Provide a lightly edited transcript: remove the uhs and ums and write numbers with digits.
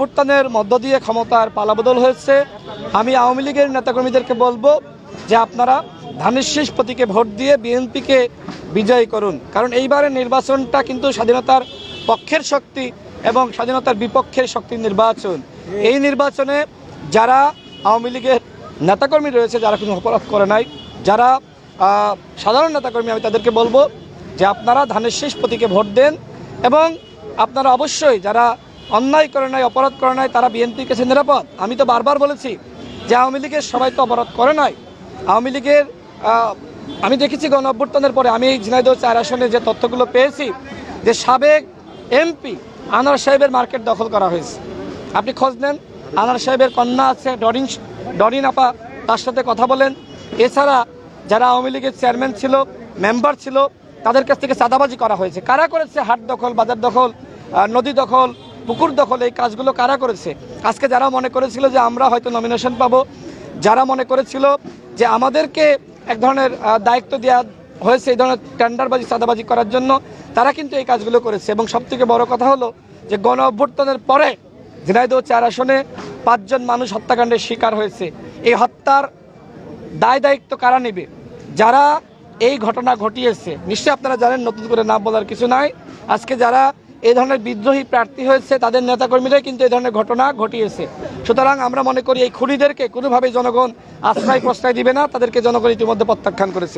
অভ্যুত্থানের মধ্য দিয়ে ক্ষমতার পালাবদল হয়েছে। আমি আওয়ামী লীগের নেতাকর্মীদেরকে বলবো যে আপনারা ধানের শীষ প্রতীকে ভোট দিয়ে বিএনপিকে বিজয়ী করুন, কারণ এইবারের নির্বাচনটা কিন্তু স্বাধীনতার পক্ষের শক্তি এবং স্বাধীনতার বিপক্ষের শক্তির নির্বাচন। এই নির্বাচনে যারা আওয়ামী লীগের নেতাকর্মী রয়েছে, যারা কোনো অপরাধ করে নাই, যারা সাধারণ নেতাকর্মী, আমি তাদেরকে বলবো যে আপনারা ধানের শীষ প্রতীকে ভোট দেন এবং আপনারা অবশ্যই যারা অন্যায় করে নাই, অপরাধ করে নাই, তারা বিএনপির কাছে নিরাপদ। আমি তো বারবার বলেছি যে আওয়ামী লীগের সবাই তো অপরাধ করে নাই। আওয়ামী লীগের আমি দেখেছি গণ অভ্যুত্থানের পরে, আমি ঝিনাইদহ 4 আসনে যে তথ্যগুলো পেয়েছি যে সাবেক এমপি আনোয়ার সাহেবের মার্কেট দখল করা হয়েছে। আপনি খোঁজ নেন, আনোয়ার সাহেবের কন্যা আছে ডরিন আপা, তার সাথে কথা বলেন। এছাড়া যারা আওয়ামী লীগের চেয়ারম্যান ছিল, মেম্বার ছিল, তাদের কাছ থেকে চাঁদাবাজি করা হয়েছে। কারা করেছে? হাট দখল, বাজার দখল, নদী দখল, পুকুর দখল, এই কাজগুলো কারা করেছে? আজকে যারা মনে করেছিল যে আমরা হয়তো নমিনেশন পাবো, যারা মনে করেছিল যে আমাদেরকে এক ধরনের দায়িত্ব দেওয়া হয়েছে এই ধরনের টেন্ডারবাজি, চাঁদাবাজি করার জন্য, তারা কিন্তু এই কাজগুলো করেছে। এবং সবথেকে বড় কথা হলো যে গণ অভ্যুত্থানের পরে ঝিনাইদহ 4 আসনে 5 জন মানুষ হত্যাকাণ্ডের শিকার হয়েছে। এই হত্যার দায়িত্ব কারা নেবে? যারা এই ঘটনা ঘটিয়েছে। নিশ্চয়ই আপনারা জানেন, নতুন করে নাম বলার কিছু নাই। আজকে যারা এই ধরনের বিদ্রোহী প্রার্থী হয়েছে, তাদের নেতাকর্মীরাই কিন্তু এই ধরনের ঘটনা ঘটিয়েছে। সুতরাং আমরা মনে করি এই খুনিদেরকে কোনোভাবেই জনগণ আশ্রয় প্রশ্রয় দিবে না, তাদেরকে জনগণ ইতিমধ্যে প্রত্যাখ্যান করেছে।